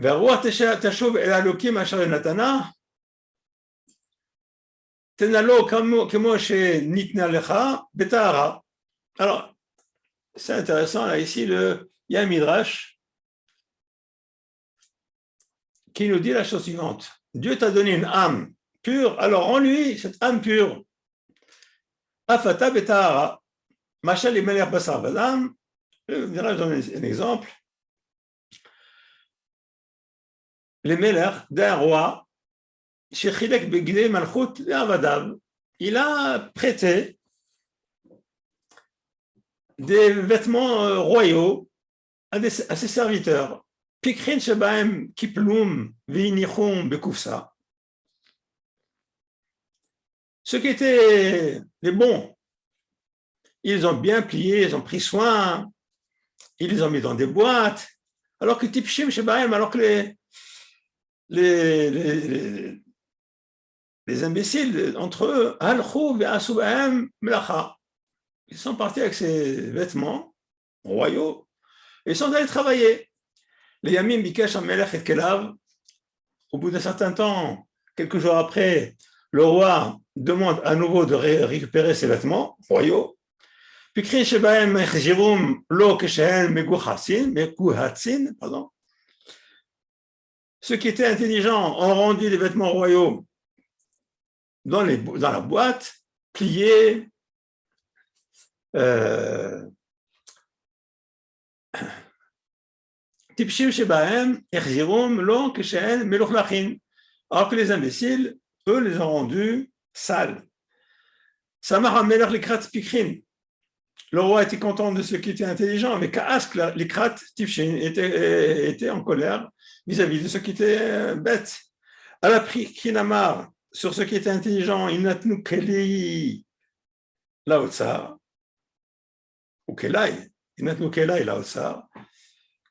והרוח תשוב אל האלוקים אשר נתנה, תנה לו כמו שניתנה לך בטהרה. Alors, c'est intéressant, là, ici, il y a un midrash qui nous dit la chose suivante. Dieu t'a donné une âme pure, alors en lui, cette âme pure, afata betahara, machal et meler basar badam, le midrash donne un exemple. Les Melech d'un roi, Shechilek Begidei Malchut Avadav, il a prêté des vêtements royaux à ses serviteurs. Pikrin Shebaem Kiplum Vinichum Bekufsa. Ceux qui étaient les bons, ils ont bien plié, ils ont pris soin, ils les ont mis dans des boîtes, alors que Tipshim Shebaem, alors que les imbéciles, entre eux, ils sont partis avec ces vêtements royaux et ils sont allés travailler. Les Yamim Bikesh Amelech et Kelav, au bout d'un certain temps, quelques jours après, le roi demande à nouveau de récupérer ses vêtements royaux. Puis Krin Shebaem Jirum Lo Keshen Meguhatsin, pardon. ceux qui étaient intelligents ont rendu les vêtements royaux dans la boîte, pliés, Tipshim Shebahem, Erzirum, Lo, Keshen, Melochlachin. Alors que les imbéciles, eux, les ont rendus sales. Samar HaMelech Likrat Pikrin. Le roi était content de ceux qui étaient intelligents, mais Kaask, Likrat Tipshin, était en colère vis-à-vis de ceux qui étaient bêtes. À la Kinamar, sur ceux qui étaient intelligents, Inatnu Keli Laotsar, ou Kelai, Inatnu Kelai Laotsar,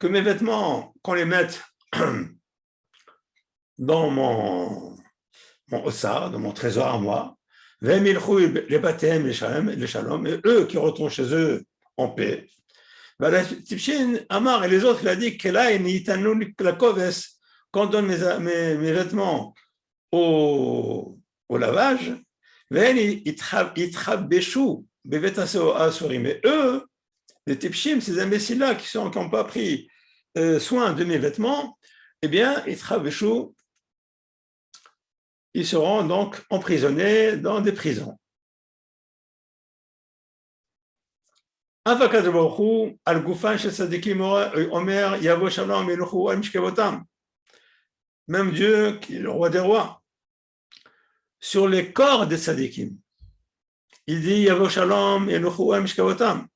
que mes vêtements, qu'on les mette dans mon ossar, dans mon trésor à moi, les baptêmes, les shalom, et eux qui retournent chez eux en paix. Tipshin, Amar et les autres, il a dit qu'on donne mes vêtements au lavage, mais eux, les tipshim, ces imbéciles-là qui n'ont pas pris soin de mes vêtements, eh bien, ils seront donc emprisonnés dans des prisons. Même Dieu, qui est le roi des rois, sur les corps des tzadikim, il dit Yavo Shalom Yeluchu al Mishkavotam.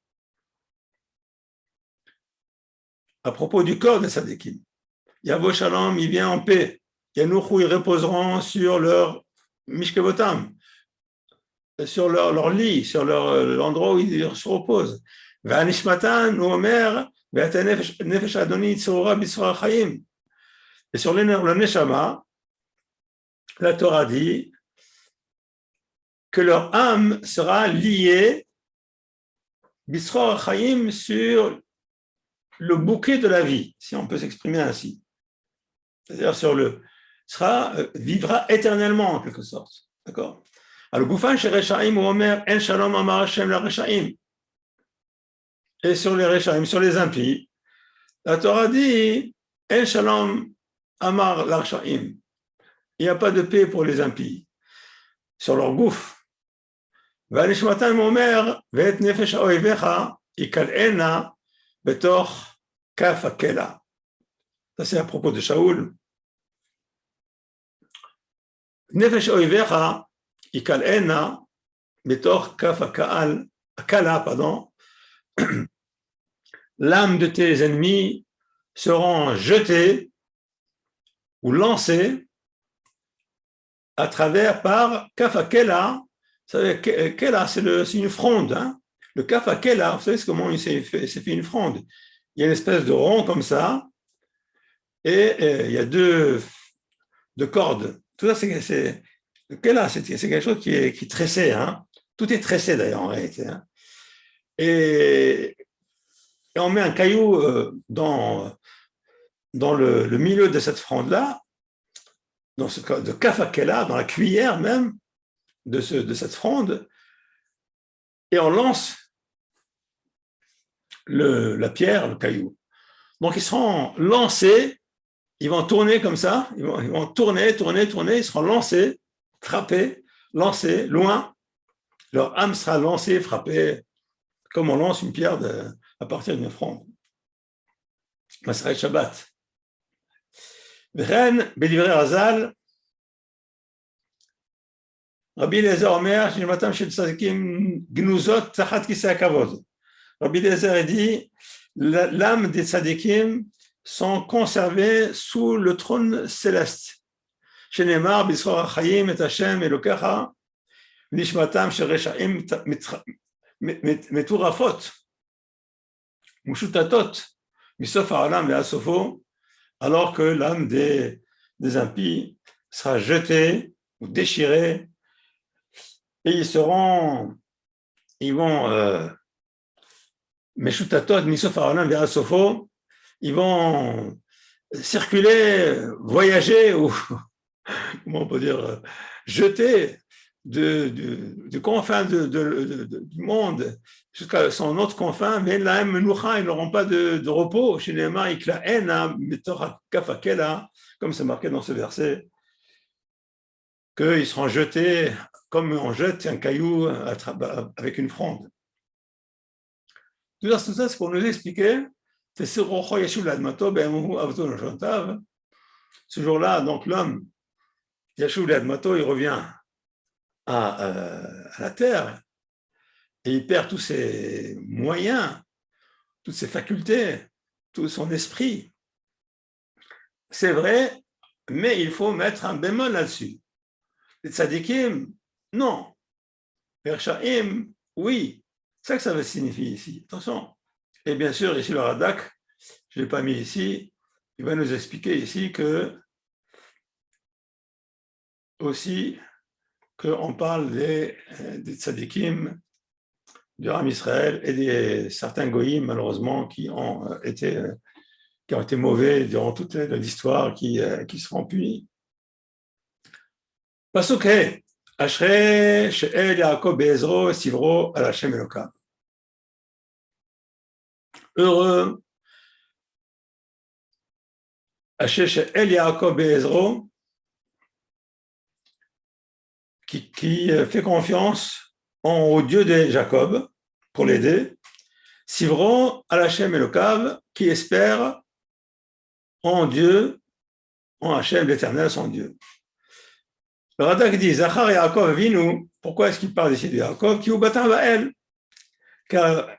À propos du corps des tzadikim, Yavo Shalom, il vient en paix. Yenuchu, ils reposeront sur leur Mishkavotam, sur leur lit, sur l'endroit où ils se reposent. Ve'anishmatan Omer ve'ata nefesh Adoni tzorah b'Yisrael Chayim. Et sur le Neshama, la Torah dit que leur âme sera liée B'Yisrael Chayim sur le bouquet de la vie, si on peut s'exprimer ainsi. C'est-à-dire vivra éternellement en quelque sorte. D'accord? Alors, Goufan chez Rechaim ou Omer, En Shalom Amar Hashem la Rechaim. Et sur les Rechaim, sur les impies, la Torah dit En Shalom Amar la Rechaim. Il n'y a pas de paix pour les impies. Sur leur gouffre. Vanishmatan Omer, Vet Nefesh Oivecha, Ikalena, Betor Kaf Akela. Ça, c'est à propos de Shaoul. Nefesh Oivecha, Ikalena, Betor Kaf Akala, pardon. L'âme de tes ennemis seront jetées ou lancées à travers par Kaf Akela. Vous savez, Kela, c'est une fronde. Hein? Le Kaf Akela, vous savez comment il s'est fait une fronde. Il y a une espèce de rond comme ça, et il y a deux cordes. Tout ça, c'est quelque chose qui est tressé. Hein? Tout est tressé d'ailleurs en réalité. Hein? Et on met un caillou dans le milieu de cette fronde-là, dans ce cas de Kaf Akela, dans la cuillère même de cette fronde, et on lance la pierre, le caillou. Donc ils seront lancés, ils vont tourner comme ça, ils vont tourner, ils seront lancés, frappés, lancés, loin. Leur âme sera lancée, frappée, comme on lance une pierre à partir d'une fronde. Maseret Shabbat. V'chen, B'divrei Razal, Rabbi Eliezer Omer, Shinmatam Shel Tzadikim Gnuzot Tachat Kisei HaKavod. Rabbi Eliezer dit, l'âme des tzadikim sont conservées sous le trône céleste. Shenemar B'Yisrael Chayim et Hashem Elokecha Nishmatam Shel Reshaim Meturafot Mushutatot Misof Ha'olam Ve'asofo, alors que l'âme des impies sera jetée ou déchirée, et ils vont Meshutatot Misof Ha'olam Ve'asofo, ils vont circuler, voyager, ou comment on peut dire, jeter du confin du monde jusqu'à son autre confin, mais là, ils n'auront pas de repos. Chez les mains, comme comme c'est marqué dans ce verset, qu'ils seront jetés comme on jette un caillou avec une fronde. Tout ça, c'est pour nous expliquer ce jour-là, donc l'homme, Yashuv Ladmato, il revient à la terre et il perd tous ses moyens, toutes ses facultés, tout son esprit. C'est vrai, mais il faut mettre un bémol là-dessus. Les tzadikim, non. Les Rechaim, oui. C'est ça que ça veut signifier ici. Attention. Et bien sûr, ici le Radak, je ne l'ai pas mis ici, il va nous expliquer ici que aussi qu'on parle des tzadikim, du Ram Israël et des certains goyim, malheureusement, qui ont été mauvais durant toute l'histoire, qui seront punis. Pasuk He, Ashrei she'el Yaakov be'ezro sivro al Hashem Elokav. Heureux, Ashrei she'el Yaakov be'ezro, qui fait confiance au Dieu de Jacob pour l'aider, Sivro al Hashem Elokav, qui espère en Dieu, en Hashem l'Éternel, son Dieu. Le Radak dit, Zachar Yaakov Vinu, pourquoi est-ce qu'il parle ici de Yaakov? Qui Ubatan Vael, car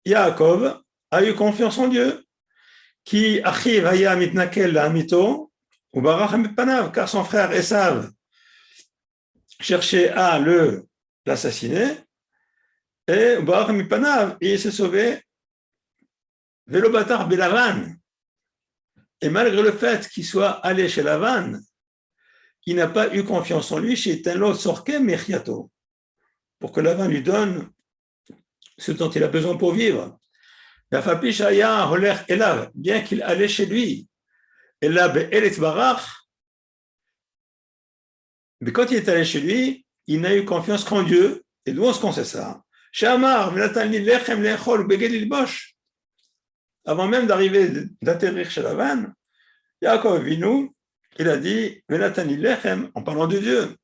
Yaakov a eu confiance en Dieu, qui Achiv Haya Mitnakel Amito, ou Barach Panav, car son frère Esav cherchait à l'assassiner, et Barach Panav, il s'est sauvé, Velobatar Belavan, et malgré le fait qu'il soit allé chez Lavan, il n'a pas eu confiance en lui chez Tenlo Sorke Mechiato, pour que Lavan lui donne ce dont il a besoin pour vivre. Bien qu'il allait chez lui, mais quand il est allé chez lui, il n'a eu confiance qu'en Dieu. Et d'où est-ce qu'on sait ça? Avant même d'atterrir chez Lavan, Yaakov Avinu, il a dit, en parlant de Dieu.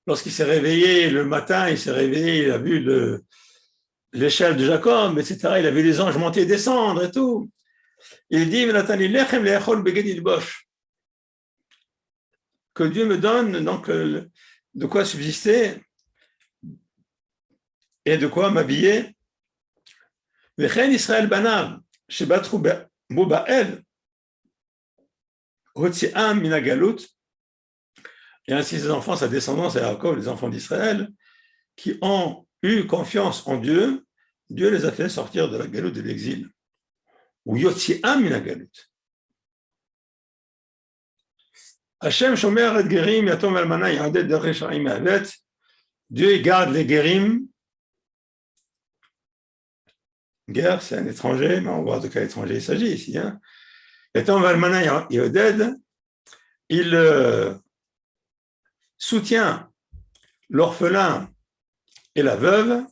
Lorsqu'il s'est réveillé le matin, il a vu l'échelle de Jacob, etc. Il a vu les anges monter et descendre et tout. Il dit, que Dieu me donne donc de quoi subsister et de quoi m'habiller. Israël Banav, Shebatru Bobael, et ainsi ses enfants, sa descendance à Jacob, les enfants d'Israël, qui ont eu confiance en Dieu, Dieu les a fait sortir de la galoute de l'exil. Ou Yotzi'am min hagalut. Hashem shomer et gerim yatom almana yaded derech sha'im avet. Dieu garde les gerim. Guerre, c'est un étranger, mais on voit de quel étranger il s'agit ici. Yatom almana yaded, il soutient l'orphelin et la veuve,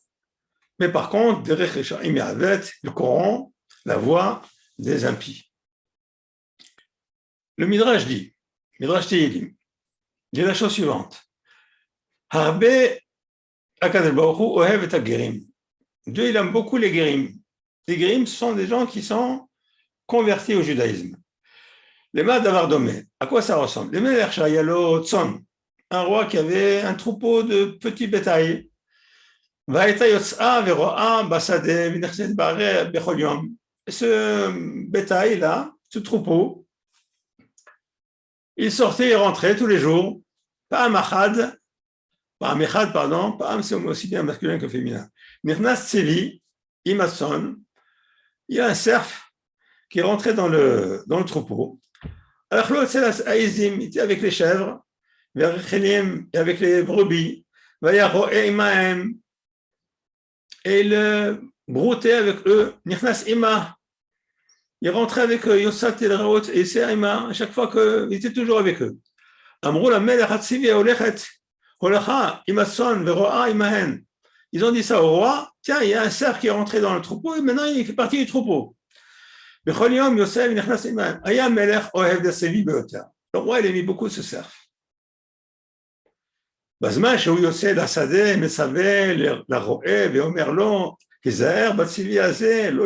mais par contre, derech sha'im avet, il corrompt la voix des impies. Le Midrash dit, Midrash Tehillim, dit la chose suivante. Harbe Akadosh Baruch Hu ohev et ha-gerim. Dieu, il aime beaucoup les gerim. Les gerim, ce sont des gens qui sont convertis au judaïsme. Les mains d'Avardomé, à quoi ça ressemble? Les Melech Shayalo Tzon, un roi qui avait un troupeau de petits bétails. Va'eta yotza vero'a basade v'nechset ba'areh bechol yom. Ce bétail-là, ce troupeau, il sortait et rentrait tous les jours, pas un c'est aussi bien masculin que féminin. Mirnas Tsevi, Imason, il y a un cerf qui rentrait dans le troupeau. Alors, il était avec les chèvres, et avec les brebis, et il broutait avec eux, Mirnas Ima. Il rentrait avec eux, Yossat et Raot et Seima, à chaque fois qu'il était toujours avec eux. Amrou la Melech Hatzivi Olechet, Olecha, Imason, Veroa, Imahen. Ils ont dit ça au roi, tiens, il y a un cerf qui est rentré dans le troupeau et maintenant il fait partie du troupeau. בכל יום יוסף נכנס עמהם. היה מלך אוהב לסביב ביותר. Le roi, il aimait beaucoup ce cerf. בזמן שהוא יוצא לשדה, מצווה לרועה ואומר לו, היזהר בציווי הזה, לא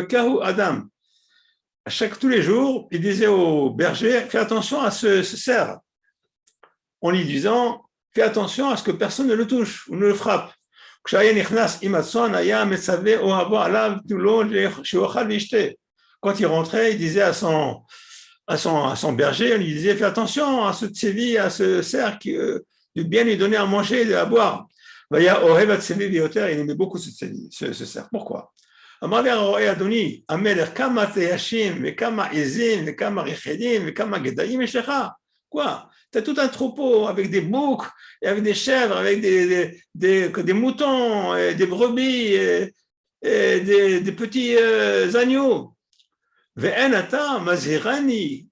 יכהו אדם. Tous les jours, il disait au berger, fais attention à ce cerf, en lui disant, fais attention à ce que personne ne le touche ou ne le frappe. כשהיה נכנס עם הצאן, היה מצווה אוהבו עליו תנו שיאכל וישתה. Quand il rentrait, il disait à son berger, on lui disait, fais attention à ce tsevi, à ce cerf, de bien lui donner à manger et à boire. Il aimait beaucoup ce cerf. Pourquoi? אמר לי הרועה, אדוני, המלך, כמה תיישים וכמה עזים וכמה רכילים וכמה גדיים יש לך? Quoi? Tu as tout un troupeau avec des boucs, et avec des chèvres, avec des moutons, et des brebis, et des petits agneaux. ואין אתה מזהירני.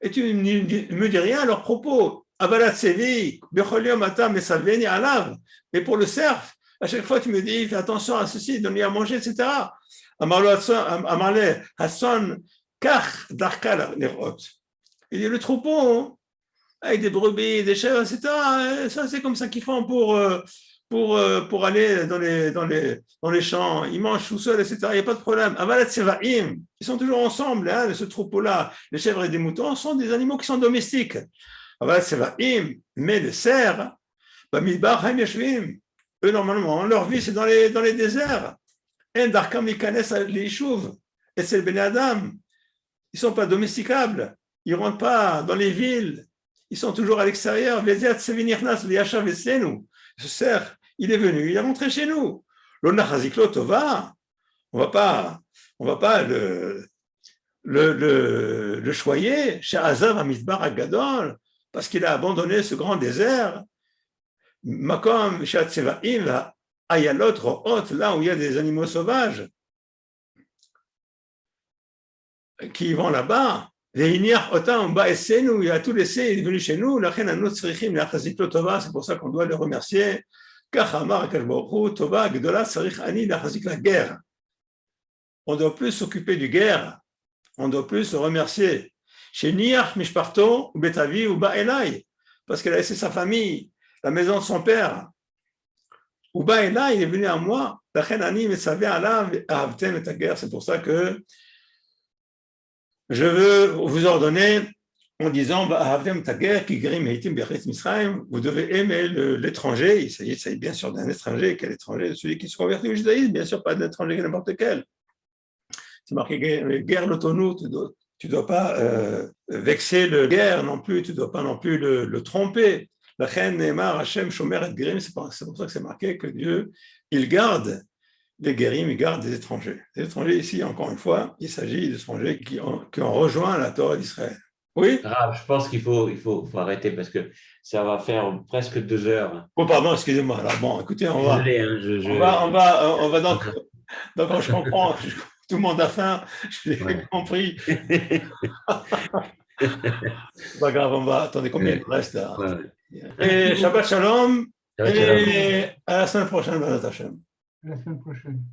Et tu ne me dis rien à leur propos. avalat sevi, bechol yom ata mesaveni alav. Mais pour le cerf, à chaque fois tu me dis, fais attention à ceci, donne-lui à manger, etc. Amarle Hassan, kach darka lerot. Il dit, le troupeau, avec des brebis, des chèvres, etc., ça c'est comme ça qu'ils font pour aller dans les champs, ils mangent tout seuls, etc., il n'y a pas de problème. Avalat sevaim, ils sont toujours ensemble, hein, ce troupeau-là, les chèvres et des moutons sont des animaux qui sont domestiques. Avalat sevaim, mais le cerf, bamidbar haim yeshvim, eux normalement, leur vie c'est dans les déserts. En darkam likanes leishuv, et c'est le ben adam, ils ne sont pas domesticables, ils ne rentrent pas dans les villes, ils sont toujours à l'extérieur. Ce cerf, il est venu, il est rentré chez nous. On ne va pas le choyer chez Azav Amidbar Agadol parce qu'il a abandonné ce grand désert. Makom chez Atsevaim, Ayalot Ro'ot, là où il y a des animaux sauvages qui vont là-bas. Il a tout laissé, il est venu chez nous, c'est pour ça qu'on doit le remercier. On ne doit plus s'occuper du guerre, on ne doit plus se remercier. Parce qu'il a laissé sa famille, la maison de son père. Il est venu à moi, c'est pour ça que je veux vous ordonner en disant, vous devez aimer l'étranger. Il s'agit bien sûr d'un étranger. Quel étranger? Celui qui se convertit au judaïsme, bien sûr, pas d'un étranger n'importe quel. C'est marqué guerre l'autonou, tu ne dois pas vexer le guerre non plus, tu ne dois pas non plus le tromper. La reine Neymar, Hachem, Shomer et Gerim, c'est pour ça que c'est marqué que Dieu, il garde les guérim, ils gardent des étrangers. Les étrangers ici, encore une fois, il s'agit d'étrangers qui ont rejoint la Torah d'Israël. Oui? Je pense qu'il faut arrêter parce que ça va faire presque 2 heures. Oh, pardon, excusez-moi. Alors bon, écoutez, on va donc je comprends, tout le monde a faim, j'ai compris. C'est pas grave, attendez, combien il reste là? Et Shabbat Shalom, et à la semaine prochaine, Bezrat Hashem. À la semaine prochaine.